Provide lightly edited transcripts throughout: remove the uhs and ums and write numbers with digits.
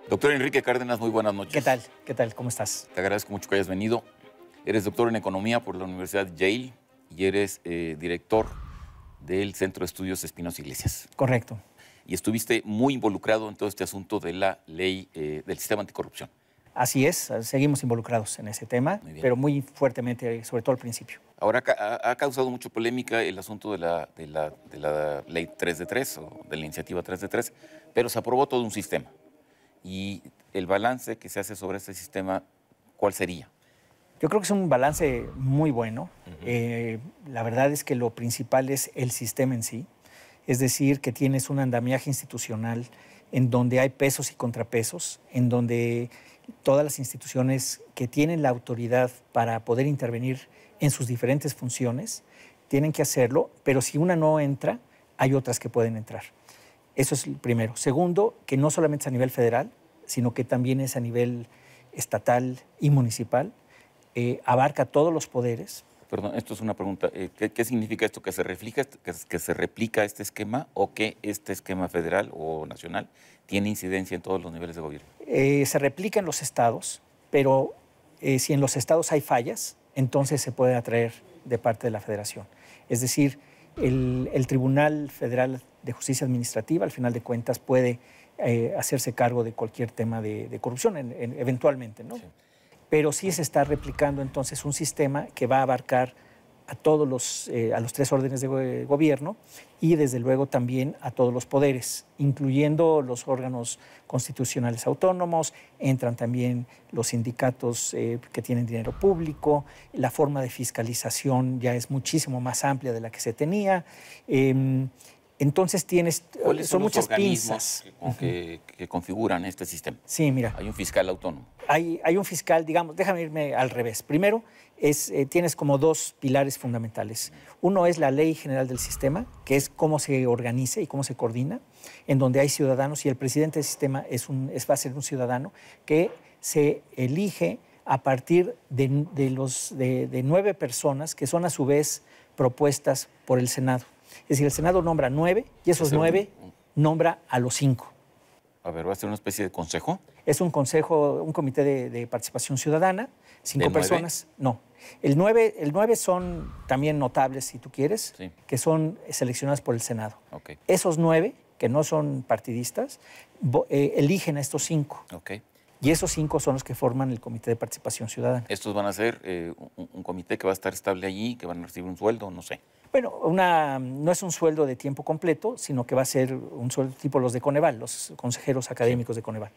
Doctor Enrique Cárdenas, muy buenas noches. ¿Qué tal? ¿Qué tal? ¿Cómo estás? Te agradezco mucho que hayas venido. Eres doctor en Economía por la Universidad Yale y eres director del Centro de Estudios Espinosa Iglesias. Correcto. Y estuviste muy involucrado en todo este asunto de la ley del sistema anticorrupción. Así es, seguimos involucrados en ese tema, pero muy fuertemente, sobre todo al principio. Ahora, ha causado mucha polémica el asunto de la ley 3 de 3 o de la iniciativa 3 de 3, pero se aprobó todo un sistema. Y el balance que se hace sobre este sistema, ¿cuál sería? Yo creo que es un balance muy bueno. La verdad es que lo principal es el sistema en sí, es decir, que tienes un andamiaje institucional en donde hay pesos y contrapesos, en donde todas las instituciones que tienen la autoridad para poder intervenir en sus diferentes funciones tienen que hacerlo, pero si una no entra, hay otras que pueden entrar. Eso es el primero. Segundo, que no solamente es a nivel federal, sino que también es a nivel estatal y municipal, abarca todos los poderes. Perdón, esto es una pregunta. ¿Qué significa esto? ¿Que se replica este esquema o que este esquema federal o nacional tiene incidencia en todos los niveles de gobierno? Se replica en los estados, pero si en los estados hay fallas, entonces se puede atraer de parte de la federación. Es decir, el Tribunal Federal de Justicia Administrativa, al final de cuentas, puede hacerse cargo de cualquier tema de corrupción, eventualmente, ¿no? Sí. Pero sí se está replicando entonces un sistema que va a abarcar a los tres órdenes de gobierno y desde luego también a todos los poderes, incluyendo los órganos constitucionales autónomos, entran también los sindicatos que tienen dinero público, la forma de fiscalización ya es muchísimo más amplia de la que se tenía. Entonces son muchas pinzas que configuran este sistema. Sí, mira. Hay un fiscal autónomo. Hay un fiscal, digamos, déjame irme al revés. Primero, tienes como dos pilares fundamentales. Uno es la Ley General del Sistema, que es cómo se organiza y cómo se coordina, en donde hay ciudadanos y el presidente del sistema va a ser un ciudadano que se elige a partir de 9 personas que son a su vez propuestas por el Senado. Es decir, el Senado nombra 9 y esos 9 nombra a los 5. A ver, ¿va a ser una especie de consejo? Es un consejo, un comité de participación ciudadana, 5 personas. 9? No. El 9 son también notables, si tú quieres, sí, que son seleccionados por el Senado. Okay. Esos 9, que no son partidistas, eligen a estos 5. Okay. Y esos 5 son los que forman el comité de participación ciudadana. ¿Estos van a ser un comité que va a estar estable allí, que van a recibir un sueldo? No sé. Bueno, no es un sueldo de tiempo completo, sino que va a ser un sueldo tipo los de Coneval, los consejeros académicos de Coneval.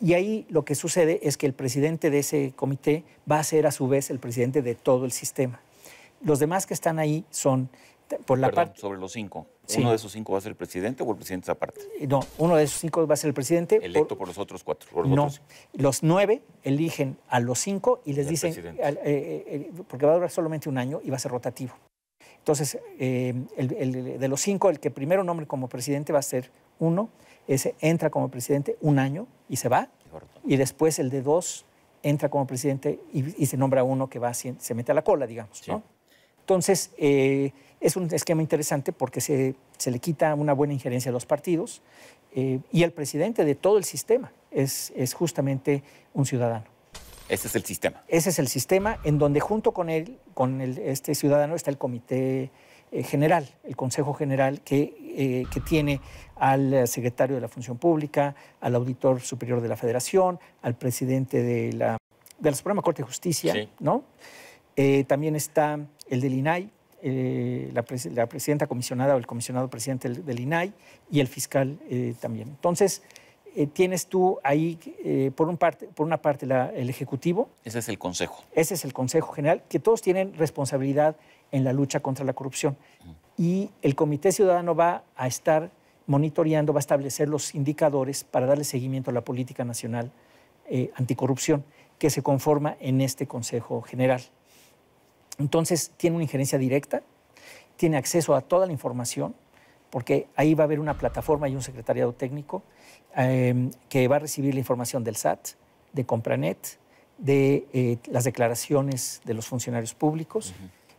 Y ahí lo que sucede es que el presidente de ese comité va a ser a su vez el presidente de todo el sistema. Los demás que están ahí son por la parte... Sobre los 5. Sí. ¿Uno de esos 5 va a ser el presidente o el presidente es aparte? No, uno de esos 5 va a ser el presidente. Electo por los otros 4. No, los 9 eligen a los 5 y les dicen... porque va a durar solamente un año y va a ser rotativo. Entonces, de los 5, el que primero nombre como presidente va a ser uno, ese entra como presidente un año y se va, y después el de 2 entra como presidente y se nombra uno que se mete a la cola, digamos, ¿no? Sí. Entonces, es un esquema interesante porque se le quita una buena injerencia a los partidos y el presidente de todo el sistema es justamente un ciudadano. Ese es el sistema. Ese es el sistema en donde junto con este ciudadano está el comité general, el Consejo General que tiene al secretario de la Función Pública, al auditor superior de la Federación, al presidente de la Suprema Corte de Justicia, sí, ¿no? También está el del INAI, la presidenta comisionada o el comisionado presidente del INAI y el fiscal también. Entonces, tienes tú ahí, por una parte, el Ejecutivo. Ese es el Consejo. Ese es el Consejo General, que todos tienen responsabilidad en la lucha contra la corrupción. Y el Comité Ciudadano va a estar monitoreando, va a establecer los indicadores para darle seguimiento a la política nacional anticorrupción que se conforma en este Consejo General. Entonces, tiene una injerencia directa, tiene acceso a toda la información, porque ahí va a haber una plataforma y un secretariado técnico que va a recibir la información del SAT, de Compranet, de las declaraciones de los funcionarios públicos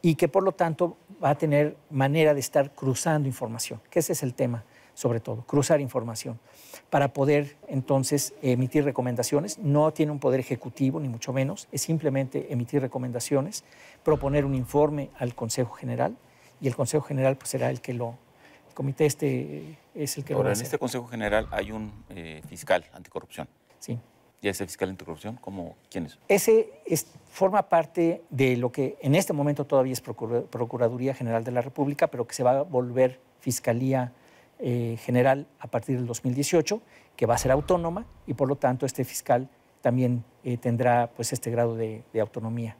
y que por lo tanto va a tener manera de estar cruzando información, que ese es el tema sobre todo, cruzar información, para poder entonces emitir recomendaciones. No tiene un poder ejecutivo, ni mucho menos, es simplemente emitir recomendaciones, proponer un informe al Consejo General, y el Consejo General pues será el que el comité es el que lo va a hacer. En este Consejo General hay un fiscal anticorrupción. Sí. ¿Y ese fiscal anticorrupción, quién es? Ese forma parte de lo que en este momento todavía es Procuraduría General de la República, pero que se va a volver Fiscalía General a partir del 2018, que va a ser autónoma, y por lo tanto este fiscal también tendrá pues este grado de autonomía.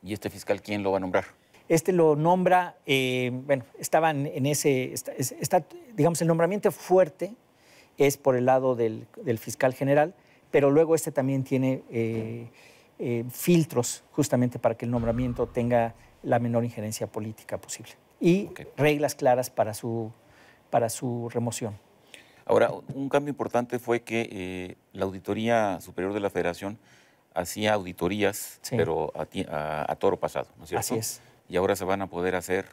¿Y este fiscal quién lo va a nombrar? Este lo nombra, estaban en digamos, el nombramiento fuerte es por el lado del fiscal general, pero luego este también tiene filtros justamente para que el nombramiento tenga la menor injerencia política posible y reglas claras para su remoción. Ahora, un cambio importante fue que la Auditoría Superior de la Federación hacía auditorías, sí, pero a toro pasado, ¿no es cierto? Así es. Y ahora se van a poder hacer,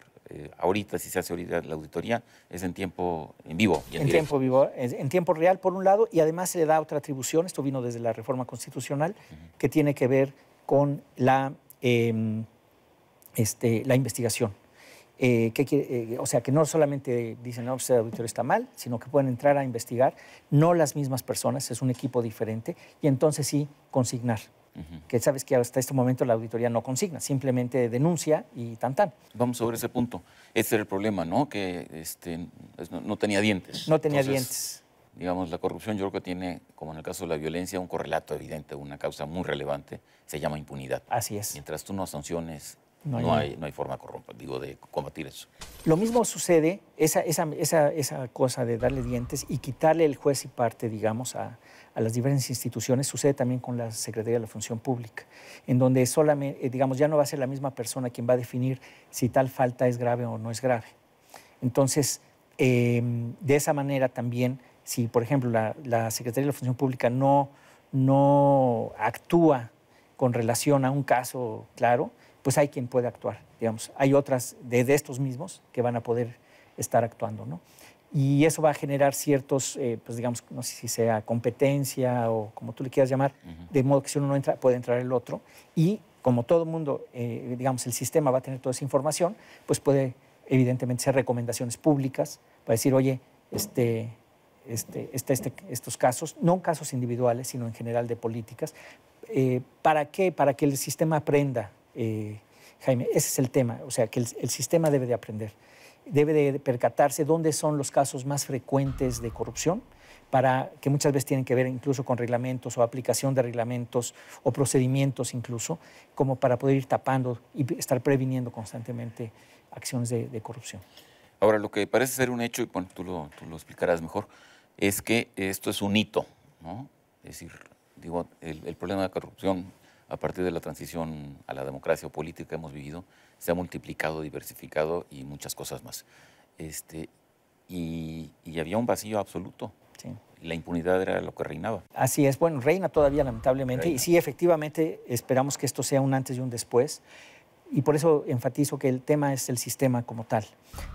ahorita, si se hace ahorita la auditoría, es en vivo. Y en tiempo vivo, en tiempo real, por un lado, y además se le da otra atribución, esto vino desde la reforma constitucional, que tiene que ver con la investigación. O sea, que no solamente dicen, no, el auditorio está mal, sino que pueden entrar a investigar, no las mismas personas, es un equipo diferente, y entonces sí consignar. Que sabes que hasta este momento la auditoría no consigna, simplemente denuncia y tan. Vamos sobre ese punto. Ese era el problema, ¿no? Que no tenía dientes. No tenía dientes. Digamos, la corrupción yo creo que tiene, como en el caso de la violencia, un correlato evidente, una causa muy relevante, se llama impunidad. Así es. Mientras tú no sanciones, no hay forma de combatir eso. Lo mismo sucede, esa cosa de darle dientes y quitarle el juez y parte, digamos, a las diferentes instituciones, sucede también con la Secretaría de la Función Pública, en donde solamente, digamos, ya no va a ser la misma persona quien va a definir si tal falta es grave o no es grave. Entonces, de esa manera también, si, por ejemplo, la Secretaría de la Función Pública no actúa con relación a un caso claro, pues hay quien puede actuar, digamos. Hay otras de estos mismos que van a poder estar actuando, ¿no? Y eso va a generar ciertos, pues digamos, no sé si sea competencia o como tú le quieras llamar, de modo que si uno no entra, puede entrar el otro. Y como todo mundo, digamos, el sistema va a tener toda esa información, pues puede evidentemente ser recomendaciones públicas para decir, oye, estos casos, no casos individuales, sino en general de políticas. ¿Para qué? Para que el sistema aprenda, Jaime. Ese es el tema, o sea, que el sistema debe de aprender. Debe de percatarse dónde son los casos más frecuentes de corrupción, para que muchas veces tienen que ver incluso con reglamentos o aplicación de reglamentos o procedimientos incluso, como para poder ir tapando y estar previniendo constantemente acciones de corrupción. Ahora, lo que parece ser un hecho, y bueno, tú lo explicarás mejor, es que esto es un hito, ¿no? Es decir, digo, el problema de la corrupción a partir de la transición a la democracia o política que hemos vivido, se ha multiplicado, diversificado y muchas cosas más. Y había un vacío absoluto. Sí. La impunidad era lo que reinaba. Así es. Bueno, reina todavía lamentablemente. Y sí, efectivamente, esperamos que esto sea un antes y un después. Y por eso enfatizo que el tema es el sistema como tal.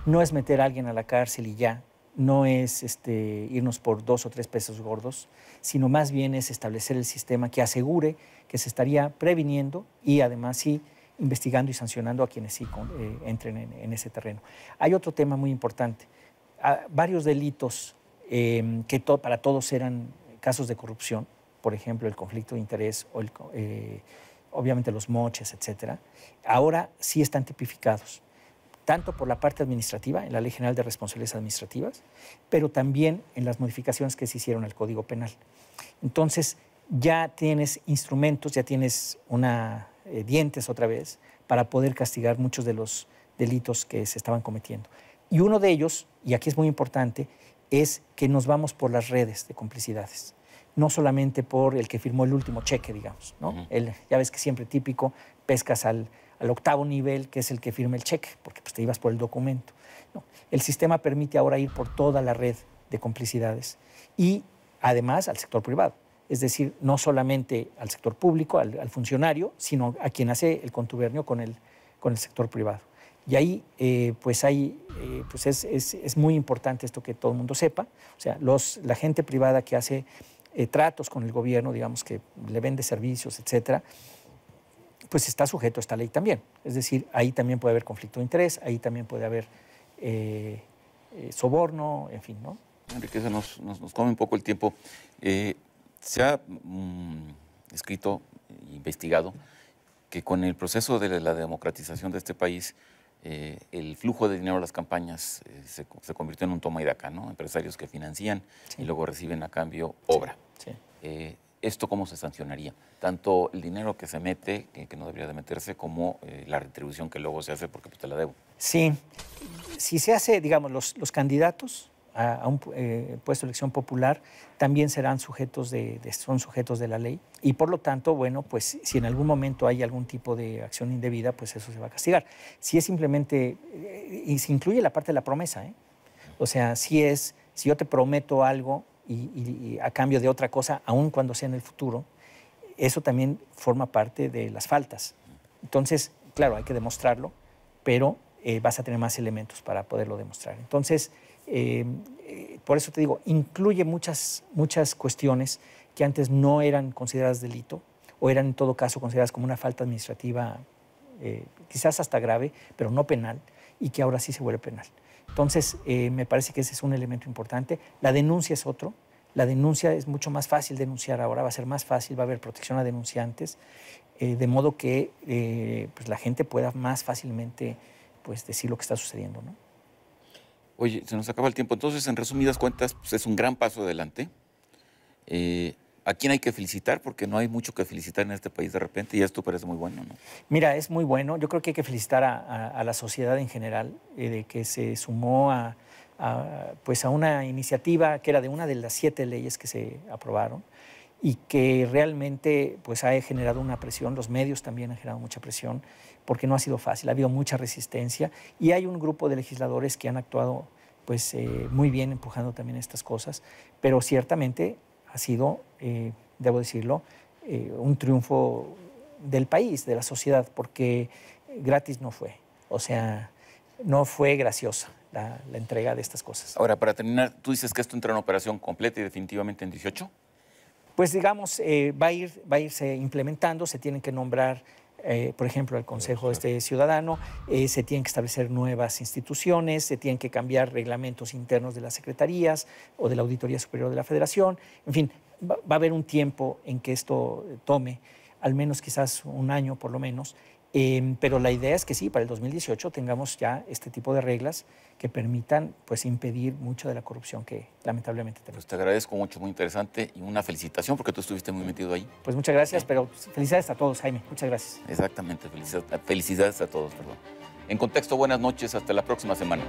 No es meter a alguien a la cárcel y ya. No es irnos por 2 o 3 pesos gordos, sino más bien es establecer el sistema que asegure que se estaría previniendo y además sí investigando y sancionando a quienes sí entren en ese terreno. Hay otro tema muy importante. Varios delitos que para todos eran casos de corrupción, por ejemplo, el conflicto de interés o obviamente los moches, etcétera, ahora sí están tipificados, tanto por la parte administrativa, en la Ley General de Responsabilidades Administrativas, pero también en las modificaciones que se hicieron al Código Penal. Entonces, ya tienes instrumentos, ya tienes dientes otra vez para poder castigar muchos de los delitos que se estaban cometiendo. Y uno de ellos, y aquí es muy importante, es que nos vamos por las redes de complicidades. No solamente por el que firmó el último cheque, digamos, ¿no? Ya ves que siempre típico, pescas al 8º nivel, que es el que firma el cheque, porque pues, te ibas por el documento. No, el sistema permite ahora ir por toda la red de complicidades y además al sector privado. Es decir, no solamente al sector público, al funcionario, sino a quien hace el contubernio con con el sector privado. Y ahí pues es muy importante esto que todo el mundo sepa. O sea, la gente privada que hace tratos con el gobierno, digamos que le vende servicios, etcétera, pues está sujeto a esta ley también. Es decir, ahí también puede haber conflicto de interés, ahí también puede haber soborno, en fin, ¿no? Enrique, eso nos come un poco el tiempo. Se ha escrito e investigado que con el proceso de la democratización de este país, el flujo de dinero a las campañas se convirtió en un toma y daca, ¿no? Empresarios que financian y luego reciben a cambio obra. Sí. ¿Esto cómo se sancionaría? Tanto el dinero que se mete, que no debería de meterse, como la retribución que luego se hace porque pues, te la debo. Sí, si se hace, digamos, los candidatos a un puesto de elección popular también serán son sujetos de la ley y por lo tanto, bueno, pues si en algún momento hay algún tipo de acción indebida, pues eso se va a castigar. Si es simplemente, y se incluye la parte de la promesa, ¿eh? O sea, si yo te prometo algo y a cambio de otra cosa, aun cuando sea en el futuro, eso también forma parte de las faltas. Entonces, claro, hay que demostrarlo, pero vas a tener más elementos para poderlo demostrar. Entonces, por eso te digo, incluye muchas cuestiones que antes no eran consideradas delito o eran en todo caso consideradas como una falta administrativa, quizás hasta grave, pero no penal, y que ahora sí se vuelve penal. Entonces, me parece que ese es un elemento importante. La denuncia es otro. La denuncia es mucho más fácil denunciar ahora, va a ser más fácil, va a haber protección a denunciantes, de modo que pues la gente pueda más fácilmente pues, decir lo que está sucediendo, ¿no? Oye, se nos acaba el tiempo. Entonces, en resumidas cuentas, pues es un gran paso adelante. ¿A quién hay que felicitar? Porque no hay mucho que felicitar en este país de repente y esto parece muy bueno, ¿no? Mira, es muy bueno. Yo creo que hay que felicitar a la sociedad en general de que se sumó pues a una iniciativa que era de una de las 7 leyes que se aprobaron y que realmente pues, ha generado una presión. Los medios también han generado mucha presión porque no ha sido fácil, ha habido mucha resistencia y hay un grupo de legisladores que han actuado pues, muy bien empujando también estas cosas, pero ciertamente ha sido, debo decirlo, un triunfo del país, de la sociedad, porque gratis no fue. O sea, no fue graciosa la entrega de estas cosas. Ahora, para terminar, tú dices que esto entra en operación completa y definitivamente en 18. Pues digamos, va a irse implementando, se tienen que nombrar, por ejemplo, el Consejo Ciudadano, se tienen que establecer nuevas instituciones, se tienen que cambiar reglamentos internos de las secretarías o de la Auditoría Superior de la Federación. En fin, va a haber un tiempo en que esto tome, al menos quizás un año por lo menos, pero la idea es que sí, para el 2018 tengamos ya este tipo de reglas que permitan pues, impedir mucho de la corrupción que lamentablemente tenemos. Pues te agradezco mucho, muy interesante y una felicitación porque tú estuviste muy metido ahí. Pues muchas gracias, pero felicidades a todos, Jaime. Muchas gracias. Exactamente, felicidades a todos, perdón. En Contexto, buenas noches, hasta la próxima semana.